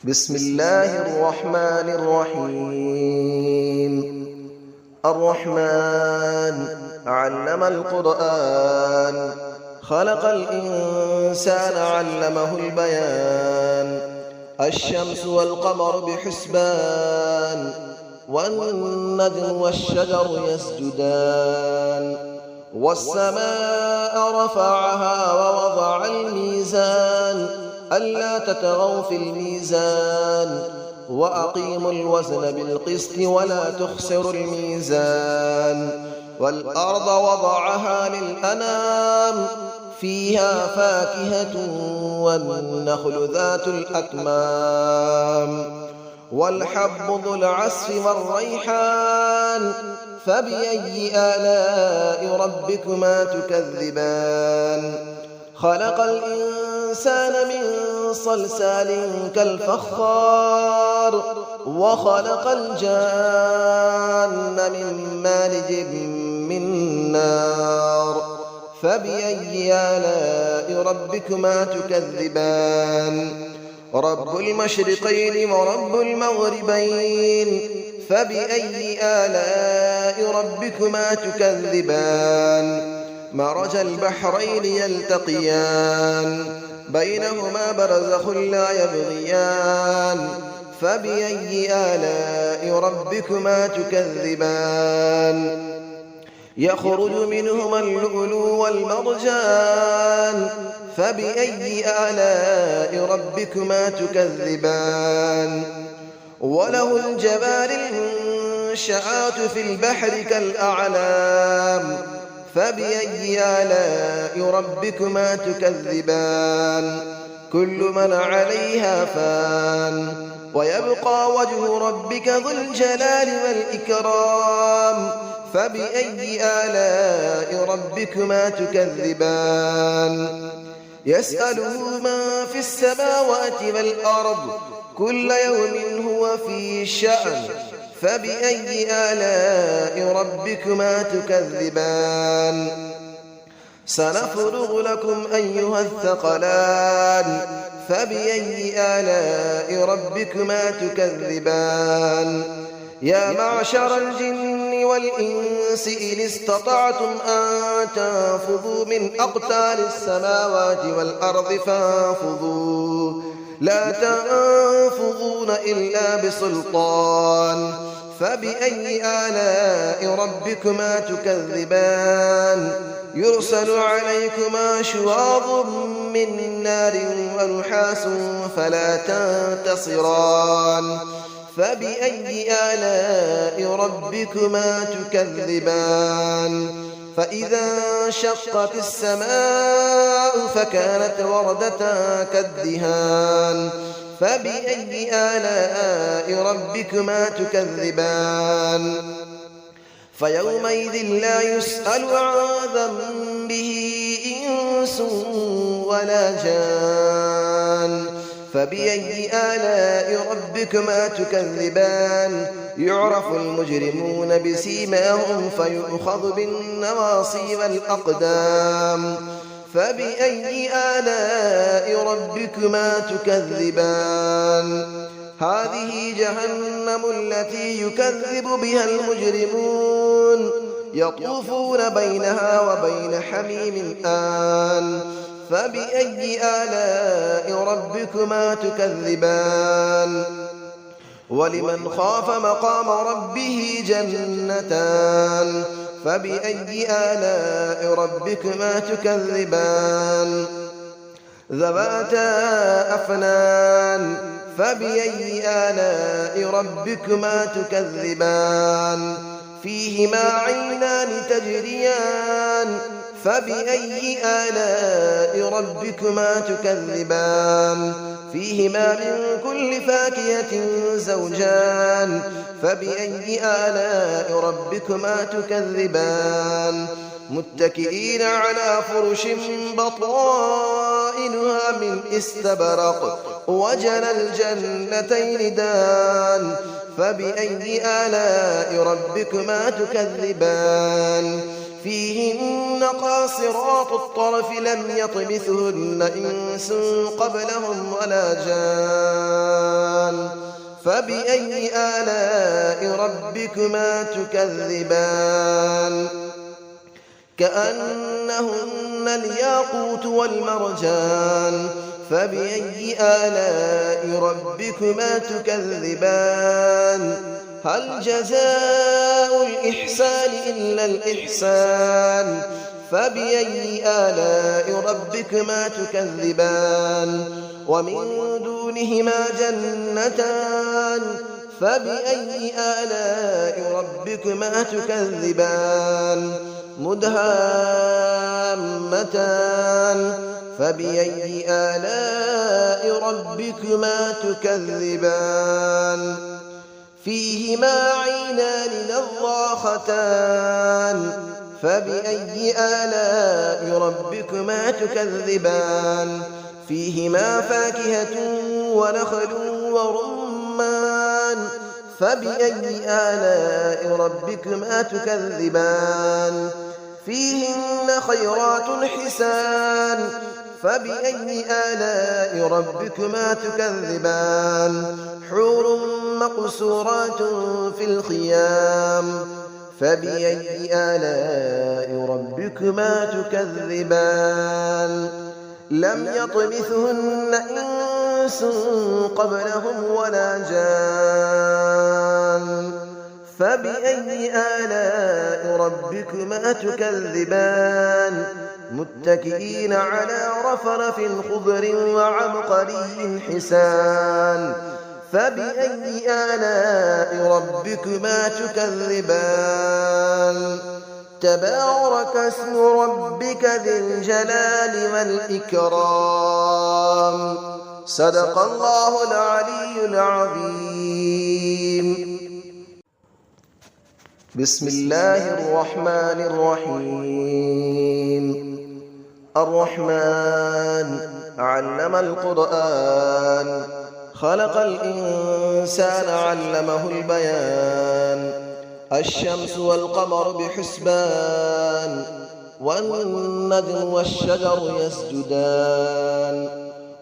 بسم الله الرحمن الرحيم. الرحمن علم القرآن، خلق الإنسان علمه البيان. الشمس والقمر بحسبان، والنجم والشجر يسجدان. والسماء رفعها ووضع الميزان، ألا تطغوا في الميزان، وأقيموا الوزن بالقسط ولا تخسروا الميزان. والأرض وضعها للأنام، فيها فاكهة والنخل ذات الأكمام. والحب ذو العصف والريحان، فبأي آلاء ربكما تكذبان. خلق الإنسان من صلصال كالفخار، وخلق الجان من مارج من نار. فبأي آلاء ربكما تكذبان. رب المشرقين ورب المغربين، فبأي آلاء ربكما تكذبان. مرج البحرين يلتقيان، بينهما برزخ لا يبغيان. فبأي آلاء ربكما تكذبان. يخرج منهما اللؤلؤ والمرجان، فبأي آلاء ربكما تكذبان. وله الجوار المنشآت في البحر كالأعلام، فبأي آلاء ربكما تكذبان. كل من عليها فان، ويبقى وجه ربك ذو الجلال والإكرام. فبأي آلاء ربكما تكذبان. يسأله من في السماوات والأرض، كل يوم هو في شأن. فبأي آلاء ربكما تكذبان. سنفرغ لكم أيها الثقلان، فبأي آلاء ربكما تكذبان. يا معشر الجن والإنس إن استطعتم أن تنفذوا من أقطار السماوات والأرض فانفذوا، لا تنفذون إلا بسلطان. فبأي آلاء ربكما تكذبان. يرسل عليكما شواظ من نار ونحاس فلا تنتصران. فبأي آلاء ربكما تكذبان. فإذا انشقت السماء فكانت وردة كالدهان. فبأي آلاء ربكما تكذبان. فيومئذ لا يسأل عن ذنبه إنس ولا جان. فبأي آلاء ربكما تكذبان. يعرف المجرمون بسيماهم فيؤخذ بالنواصي والأقدام. فبأي آلاء ربكما تكذبان. هذه جهنم التي يكذب بها المجرمون، يطوفون بينها وبين حميم آن. فبأي آلاء ربكما تكذبان. ولمن خاف مقام ربه جنتان. فبأي آلاء ربكما تكذبان. ذواتا أفنان. فبأي آلاء ربكما تكذبان. فيهما عينان تجريان. فبأي آلاء ربكما تكذبان. فيهما من كل فاكهة زوجان. فبأي آلاء ربكما تكذبان. متكئين على فرش بطائنها من استبرق، وجنى الجنتين دان. فبأي آلاء ربكما تكذبان. فيهن قاصرات الطرف لم يطمثهن إنس قبلهم ولا جان. فبأي آلاء ربكما تكذبان كأنهن الياقوت والمرجان فبأي آلاء ربكما تكذبان هل جزاء الإحسان إلا الإحسان فبأي آلاء ربكما تكذبان ومن دونهما جنتان فبأي آلاء ربكما تكذبان مدهامتان فبأي آلاء ربكما تكذبان فيهما عينان نضاختان فبأي آلاء ربكما تكذبان فيهما فاكهة ونخل ورمان فبأي آلاء ربكما تكذبان فيهن خيرات حسان فبأي آلاء ربكما تكذبان حور مقصورات في الخيام فبأي آلاء ربكما تكذبان لم يطمثهن إنس قبلهم ولا جان فبأي آلاء ربكما تكذبان متكئين على رفرف خضر وعبقري حسان فبأي آلاء ربكما تكذبان تبارك اسم ربك ذي الجلال والإكرام صدق الله العلي العظيم بسم الله الرحمن الرحيم الرحمن علم القرآن خلق الإنسان علمه البيان الشمس والقمر بحسبان والنجم والشجر يسجدان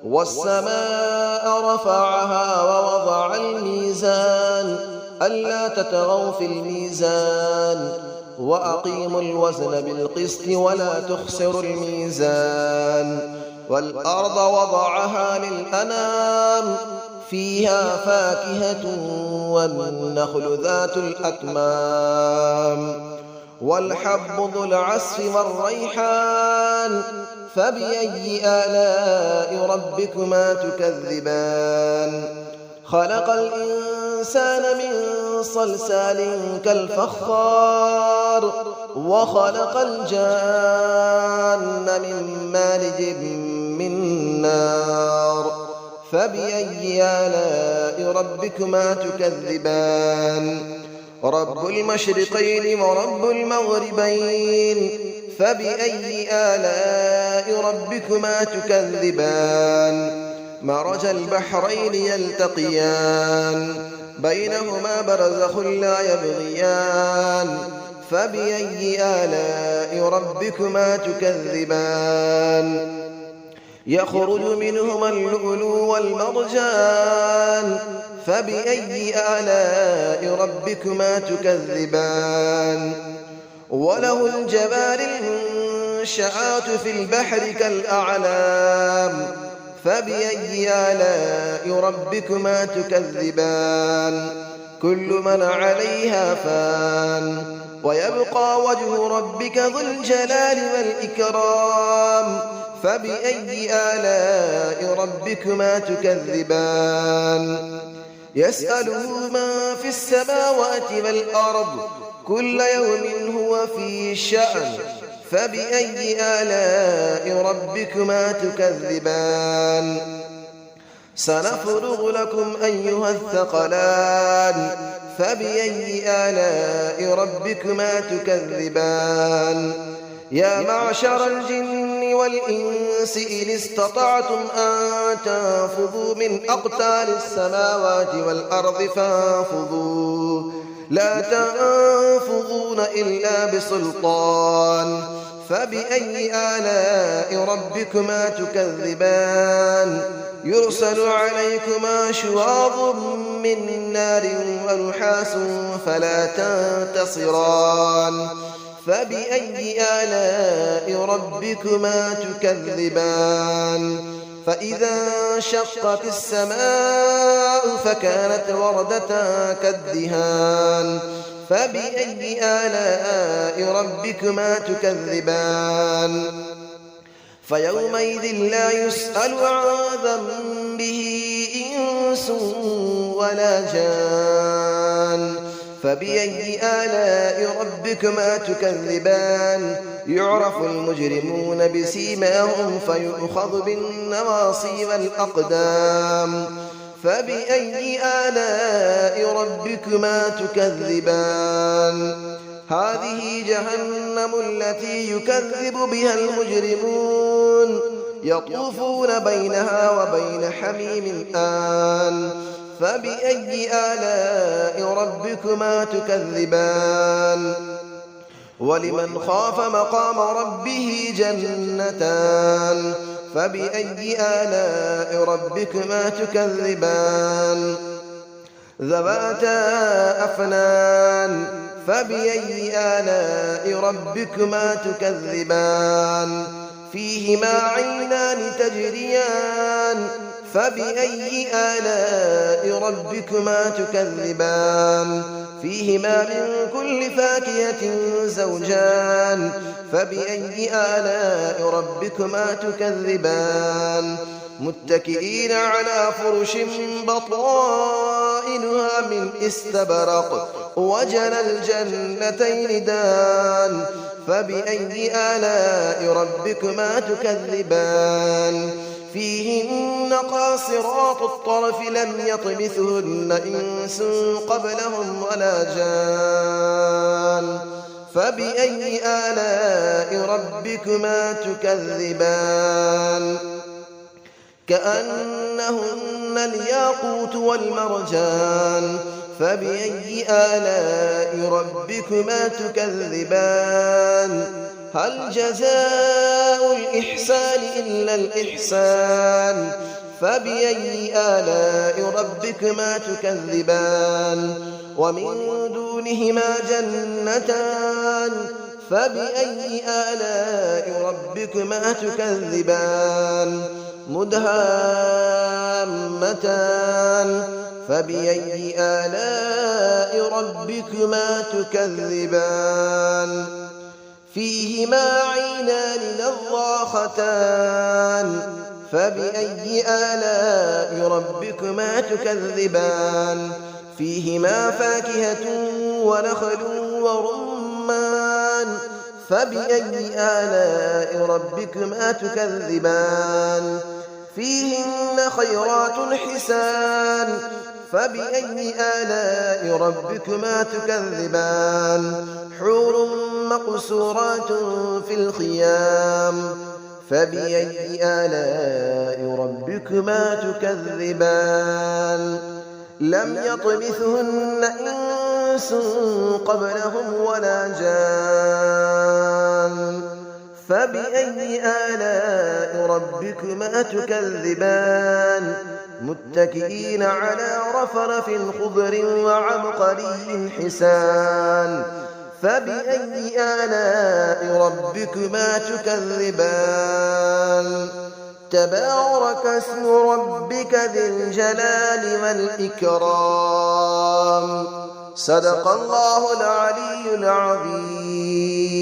والسماء رفعها ووضع الميزان ألا تطغوا في الميزان وأقيموا الوزن بالقسط ولا تخسروا الميزان والأرض وضعها للأنام فيها فاكهة والنخل ذات الأكمام والحب ذو العصف والريحان فبأي آلاء ربكما تكذبان خلق الإنسان من صلصال كالفخار وخلق الجان من مارج من نار فبأي آلاء ربكما تكذبان رب المشرقين ورب المغربين فبأي آلاء ربكما تكذبان مرج البحرين يلتقيان بينهما برزخ لا يبغيان فبأي آلاء ربكما تكذبان يخرج منهما اللؤلؤ والمرجان فبأي آلاء ربكما تكذبان وله الجبال المنشآت في البحر كالأعلام فبأي آلاء ربكما تكذبان كل من عليها فان ويبقى وجه ربك ذو الجلال والإكرام فبأي آلاء ربكما تكذبان يسأله من في السماوات والأرض كل يوم هو في شأن فبأي آلاء ربكما تكذبان سنفرغ لكم أيها الثقلان فبأي آلاء ربكما تكذبان يا معشر الجن والإنس إن استطعتم أن تنفذوا من أقطار السماوات والأرض فانفذوا لا تنفذون إلا بسلطان فبأي آلاء ربكما تكذبان يرسل عليكما شواظ من نار ونحاس فلا تنتصران فبأي آلاء ربكما تكذبان فإذا انشقت السماء فكانت وردة كالدهان فبأي آلاء ربكما تكذبان فيومئذ لا يسأل عن ذنبه إنس ولا جان فبأي آلاء ربكما تكذبان يعرف المجرمون بسيماهم فيؤخذ بالنواصي والأقدام فبأي آلاء ربكما تكذبان هذه جهنم التي يكذب بها المجرمون يطوفون بينها وبين حميم آن فبأي آلاء ربكما تكذبان ولمن خاف مقام ربه جنتان فبأي آلاء ربكما تكذبان ذواتا أفنان فبأي آلاء ربكما تكذبان فيهما عينان تجريان فبأي آلاء ربكما تكذبان فيهما من كل فاكهة زوجان فبأي آلاء ربكما تكذبان متكئين على فرش بطائنها من استبرق وجنى الجنتين دان فبأي آلاء ربكما تكذبان فيهن قاصرات الطرف لم يطمثهن إنس قبلهم ولا جان فبأي آلاء ربكما تكذبان كأنهن الياقوت والمرجان فبأي آلاء ربكما تكذبان هل جزاء الإحسان إلا الإحسان فبأي آلاء ربكما تكذبان ومن دونهما جنتان فبأي آلاء ربكما تكذبان مدهامتان فبأي آلاء ربكما تكذبان فيهما عينان نضاختان فبأي آلاء ربكما تكذبان فيهما فاكهة ونخل ورمان فبأي آلاء ربكما تكذبان فيهن خيرات حسان فبأي آلاء ربكما تكذبان حور مقصورات في الخيام فبأي آلاء ربكما تكذبان لم يطمثهن إنس قبلهم ولا جان فبأي آلاء ربكما تكذبان متكئين على رفرف خضر وعبقري حسان فبأي آلاء ربكما تكذبان تبارك اسم ربك ذي الجلال والإكرام صدق الله العلي العظيم.